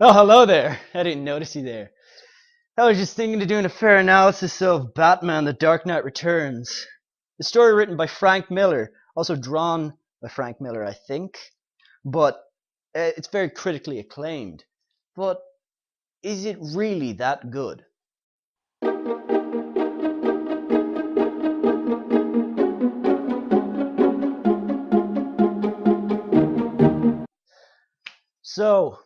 Oh, hello there. I didn't notice you there. I was just thinking of doing a fair analysis of Batman: The Dark Knight Returns. The story written by Frank Miller, also drawn by Frank Miller, I think, but it's very critically acclaimed. But is it really that good? So,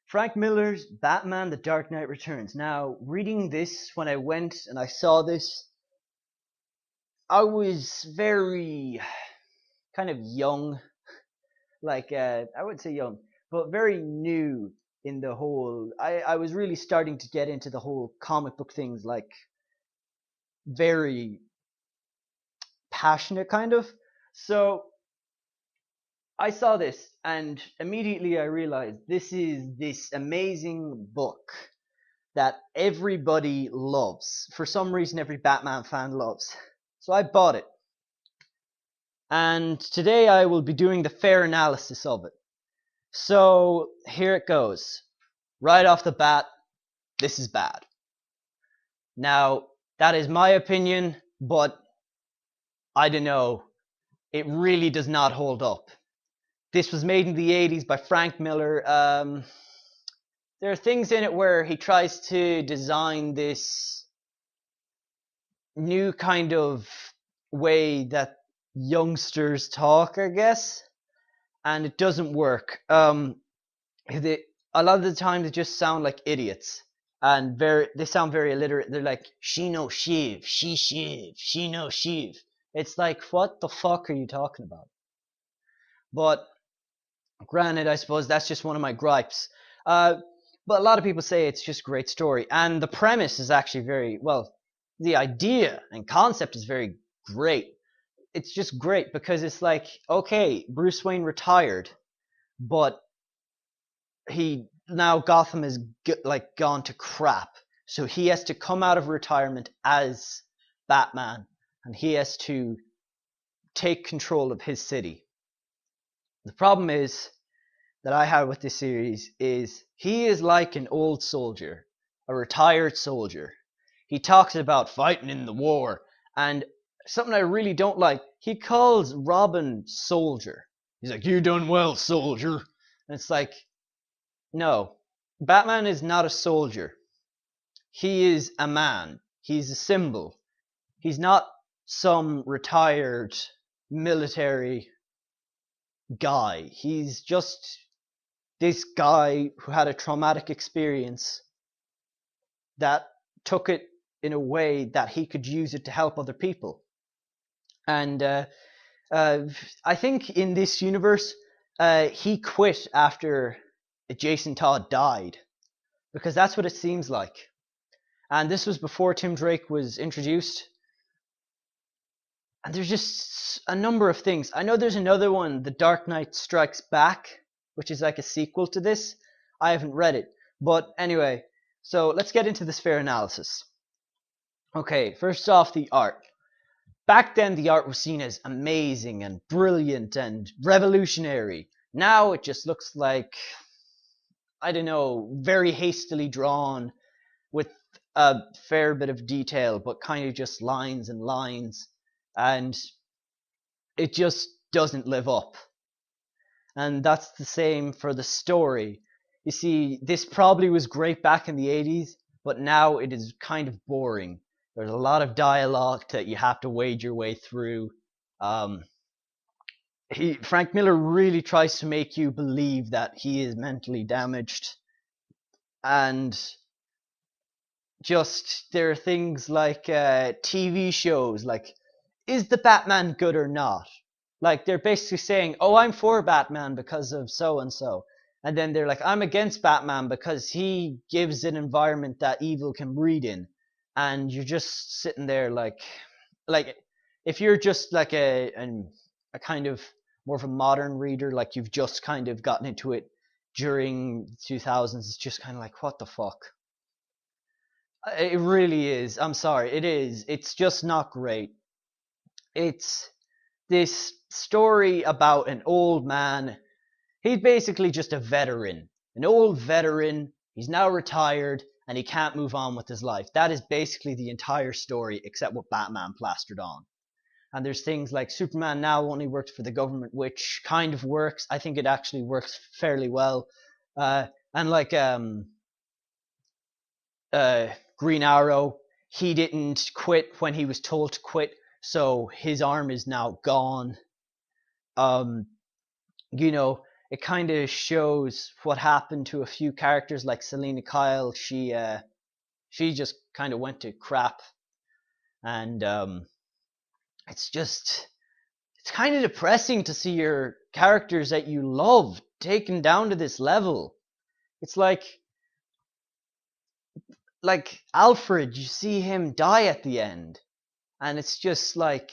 Frank Miller's Batman: The Dark Knight Returns. Now, reading this when I went and I saw this, I was very kind of young, like I wouldn't say young, but very new in the whole. I was really starting to get into the whole comic book things, like very passionate kind of. So I saw this and immediately I realized this is this amazing book that everybody loves. For some reason, every Batman fan loves. So I bought it. And today I will be doing the fair analysis of it. So here it goes. Right off the bat, this is bad. Now, that is my opinion, but I don't know. It really does not hold up. This was made in the 80s by Frank Miller. There are things in it where he tries to design this new kind of way that youngsters talk, I guess, and it doesn't work. A lot of the time they just sound like idiots, and they sound very illiterate. They're like, she no shiv, she shiv, she no shiv. It's like, what the fuck are you talking about? But granted, I suppose that's just one of my gripes. But a lot of people say it's just a great story, and the premise is actually very well. The idea and concept is very great. It's just great because it's like, okay, Bruce Wayne retired, but he now Gotham is like gone to crap, so he has to come out of retirement as Batman, and he has to take control of his city. The problem is that I have with this series is he is like an old soldier, a retired soldier. He talks about fighting in the war, and something I really don't like, he calls Robin soldier. He's like, you done well, soldier. And it's like, no, Batman is not a soldier. He is a man. He's a symbol. He's not some retired military guy. He's just this guy who had a traumatic experience that took it in a way that he could use it to help other people. And I think in this universe, he quit after Jason Todd died, because that's what it seems like. And this was before Tim Drake was introduced. And there's just a number of things. I know there's another one, The Dark Knight Strikes Back, which is like a sequel to this. I haven't read it. But anyway, so let's get into this fair analysis. Okay, first off, the art. Back then, the art was seen as amazing and brilliant and revolutionary. Now it just looks like, I don't know, very hastily drawn with a fair bit of detail, but kind of just lines and lines. And it just doesn't live up. And that's the same for the story. You see, this probably was great back in the 80s, but now it is kind of boring. There's a lot of dialogue that you have to wade your way through. Frank Miller really tries to make you believe that he is mentally damaged. And just, there are things like TV shows, like, is the Batman good or not? Like, they're basically saying, oh, I'm for Batman because of so and so. And then they're like, I'm against Batman because he gives an environment that evil can breed in. And you're just sitting there like if you're just like a kind of more of a modern reader, like you've just kind of gotten into it during the 2000s, it's just kind of like, what the fuck? It really is. I'm sorry. It is. It's just not great. It's this story about an old man. He's basically just a veteran, an old veteran. He's now retired and he can't move on with his life. That is basically the entire story except with Batman plastered on. And there's things like Superman now only works for the government, which kind of works. I think it actually works fairly well. And like Green Arrow, he didn't quit when he was told to quit, so his arm is now gone. You know, it kind of shows what happened to a few characters like Selena Kyle. She just kind of went to crap, and it's kind of depressing to see your characters that you love taken down to this level. It's like Alfred, you see him die at the end, and it's just like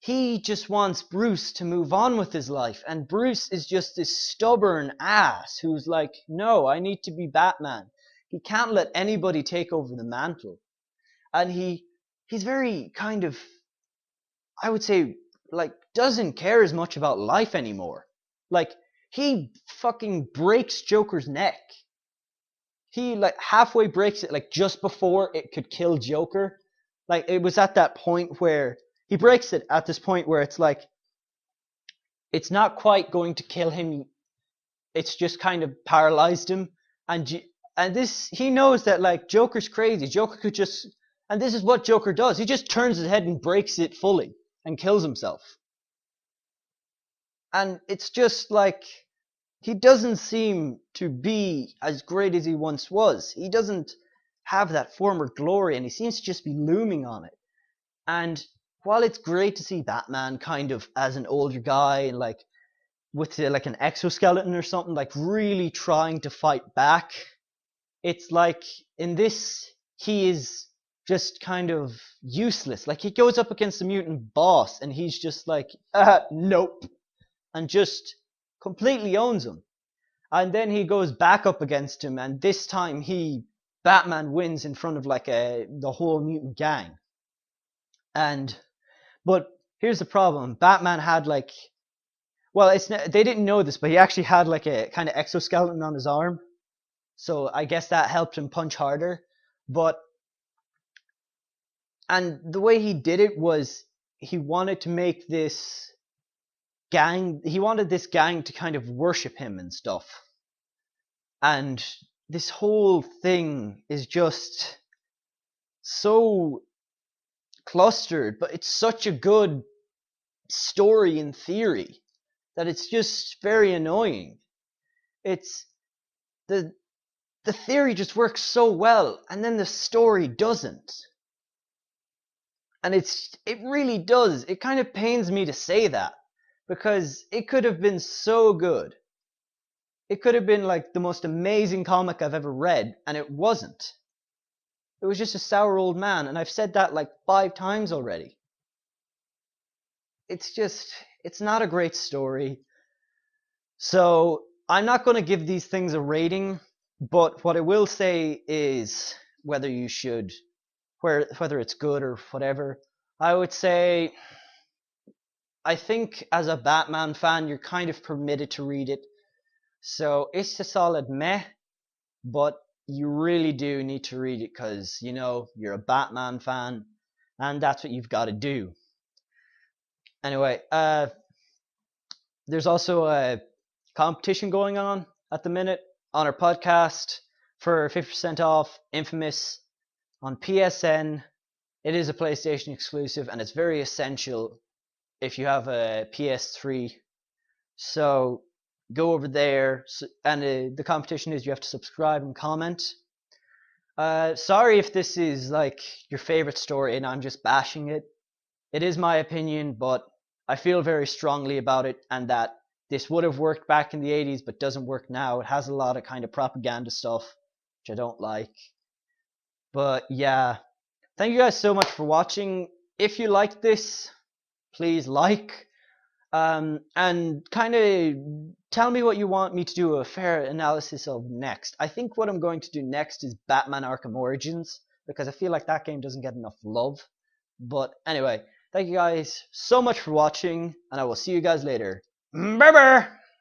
he just wants Bruce to move on with his life, and Bruce is just this stubborn ass who's like, no, I need to be Batman. He can't let anybody take over the mantle. And he's very kind of, I would say, like, doesn't care as much about life anymore. Like, he fucking breaks Joker's neck. He like halfway breaks it, like just before it could kill Joker. Like, it was at that point where he breaks it at this point where it's like, it's not quite going to kill him. It's just kind of paralyzed him. And this, he knows that like Joker's crazy. Joker could just, and this is what Joker does. He just turns his head and breaks it fully and kills himself. And it's just like, he doesn't seem to be as great as he once was. He doesn't have that former glory, and he seems to just be looming on it. And while it's great to see Batman kind of as an older guy and like with like an exoskeleton or something, like really trying to fight back, it's like in this he is just kind of useless. Like, he goes up against the mutant boss and he's just like, nope, and just completely owns him. And then he goes back up against him, and this time Batman wins in front of like the whole mutant gang. But here's the problem. Batman had like, well, they didn't know this, but he actually had like a kind of exoskeleton on his arm. So I guess that helped him punch harder. And the way he did it was he wanted to make this gang, he wanted this gang to kind of worship him and stuff. And this whole thing is just so clustered, but it's such a good story in theory that it's just very annoying. It's the theory just works so well, and then the story doesn't. And it really does. It kind of pains me to say that, because it could have been so good. It could have been like the most amazing comic I've ever read, and it wasn't. It was just a sour old man, and I've said that like 5 times already. It's not a great story. So I'm not going to give these things a rating, but what I will say is whether it's good or whatever, I would say, I think as a Batman fan, you're kind of permitted to read it. So it's a solid meh, but you really do need to read it because, you know, you're a Batman fan, and that's what you've got to do. Anyway, there's also a competition going on at the minute on our podcast for 50% off Infamous on PSN. It is a PlayStation exclusive, and it's very essential if you have a PS3. So go over there, and the competition is you have to subscribe and comment. Sorry if this is like your favorite story and I'm just bashing it. It is my opinion, but I feel very strongly about it, and that this would have worked back in the 80s but doesn't work now. It has a lot of kind of propaganda stuff, which I don't like. But yeah, thank you guys so much for watching. If you liked this, please like, and kind of tell me what you want me to do a fair analysis of next. I think what I'm going to do next is Batman Arkham Origins, because I feel like that game doesn't get enough love. But anyway, thank you guys so much for watching, and I will see you guys later. Bye bye!